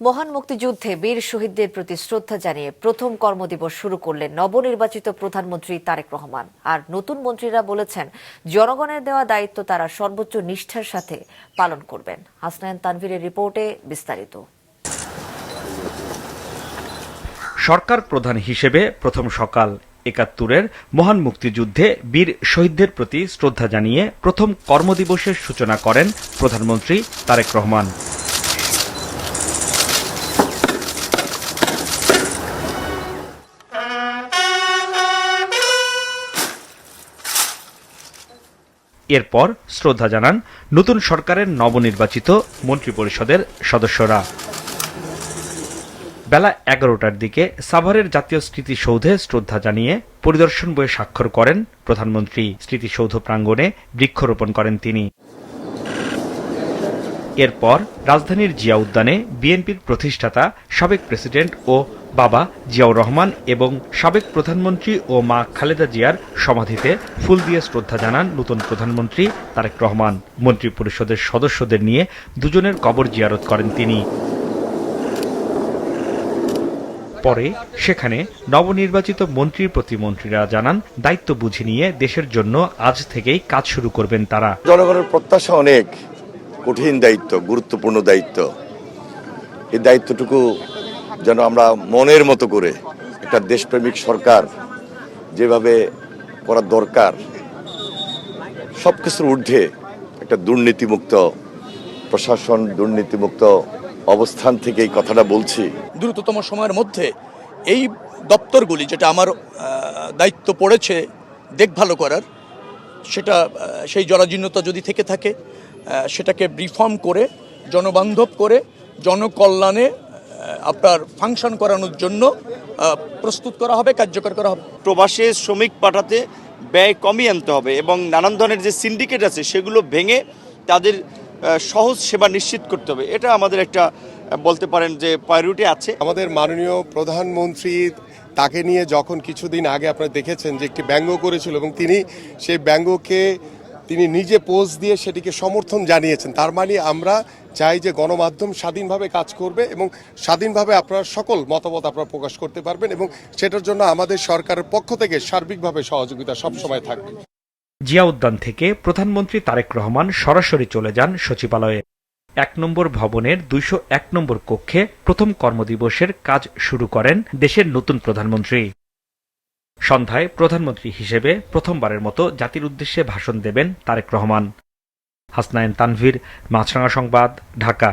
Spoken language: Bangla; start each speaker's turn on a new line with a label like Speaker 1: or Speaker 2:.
Speaker 1: মহান মুক্তিযুদ্ধে বীর শহীদদের প্রতি শ্রদ্ধা জানিয়ে প্রথম কর্মদিবস শুরু করলেন নবনির্বাচিত প্রধানমন্ত্রী তারেক রহমান। আর নতুন মন্ত্রীরা বলেছেন, জনগণের দেওয়া দায়িত্ব তারা সর্বোচ্চ নিষ্ঠার সাথে পালন করবেন। হাসনাইন তানভীরের রিপোর্টে বিস্তারিত।
Speaker 2: সরকার প্রধান হিসেবে প্রথম সকাল ৭১-এর মহান মুক্তিযুদ্ধে বীর শহীদদের প্রতি শ্রদ্ধা জানিয়ে প্রথম কর্মদিবসের সূচনা করেন প্রধানমন্ত্রী তারেক রহমান। এরপর শ্রদ্ধা জানান নতুন সরকারের নবনির্বাচিত মন্ত্রিপরিষদের সদস্যরা। বেলা ১১টার দিকে সাভারের জাতীয় স্মৃতিসৌধে শ্রদ্ধা জানিয়ে পরিদর্শন বইয়ে স্বাক্ষর করেন প্রধানমন্ত্রী। স্মৃতিসৌধ প্রাঙ্গণে বৃক্ষরোপণ করেন তিনি। এরপর রাজধানীর জিয়া উদ্যানে বিএনপির প্রতিষ্ঠাতা সাবেক প্রেসিডেন্ট ও বাবা জিয়াউর রহমান এবং সাবেক প্রধানমন্ত্রী ও মা খালেদা জিয়ার সমাধিতে ফুল দিয়ে শ্রদ্ধা জানান নতুন প্রধানমন্ত্রী তারেক রহমান। মন্ত্রিপরিষদের সদস্যদের নিয়ে দুজনের কবর জিয়ারত করেন তিনি। পরে সেখানে নবনির্বাচিত মন্ত্রী প্রতিমন্ত্রীরা জানান, দায়িত্ব বুঝে নিয়ে দেশের জন্য আজ থেকেই কাজ শুরু করবেন তারা।
Speaker 3: জনগণের প্রত্যাশা অনেক কঠিন দায়িত্ব, গুরুত্বপূর্ণ দায়িত্ব। এই দায়িত্বটুকু যেন আমরা মনের মতো করে একটা দেশপ্রেমিক সরকার যেভাবে করা দরকার, সবকিছুর ঊর্ধ্বে একটা দুর্নীতিমুক্ত প্রশাসন, দুর্নীতিমুক্ত অবস্থান থেকে এই কথাটা বলছি।
Speaker 4: দ্রুততম সময়ের মধ্যে এই দপ্তরগুলি যেটা আমার দায়িত্ব পড়েছে দেখভাল করার, সেটা সেই জরাজীর্ণতা যদি থেকে থাকে সেটাকে রিফর্ম করে, জনবান্ধব করে, জনকল্যাণে আপনার ফাংশন করানোর জন্য প্রস্তুত করা হবে, কার্যকর করা হবে।
Speaker 5: প্রবাসে শ্রমিক পাঠাতে ব্যয় কমিয়ে আনতে হবে এবং নানান ধরনের যে সিন্ডিকেট আছে সেগুলো ভেঙে তাদের সহজ সেবা নিশ্চিত করতে হবে। এটা আমাদের একটা বলতে পারেন যে প্রায়োরিটি আছে।
Speaker 6: আমাদের মাননীয় প্রধানমন্ত্রী, তাকে নিয়ে যখন কিছুদিন আগে আপনারা দেখেছেন যে একটি ব্যঙ্গ করেছিল এবং তিনি সেই ব্যঙ্গকে তিনি নিজে পোস্ট দিয়ে সেটিকে সমর্থন জানিয়েছেন। তার মানে আমরা চাই যে গণমাধ্যম স্বাধীনভাবে কাজ করবে এবং স্বাধীনভাবে আপনারা সকল মতামত আপনারা প্রকাশ করতে পারবেন এবং সেটার জন্য আমাদের সরকারের পক্ষ থেকে সার্বিকভাবে সহযোগিতা সবসময় থাকবে।
Speaker 2: জিয়া উদ্যান থেকে প্রধানমন্ত্রী তারেক রহমান সরাসরি চলে যান সচিবালয়ে। ১ নম্বর ভবনের ২০১ নম্বর কক্ষে প্রথম কর্মদিবসের কাজ শুরু করেন দেশের নতুন প্রধানমন্ত্রী। সন্ধ্যায় প্রধানমন্ত্রী হিসেবে প্রথমবারের মতো জাতির উদ্দেশ্যে ভাষণ দেবেন তারেক রহমান। হাসনাইন তানভীর, মাছরাঙা সংবাদ, ঢাকা।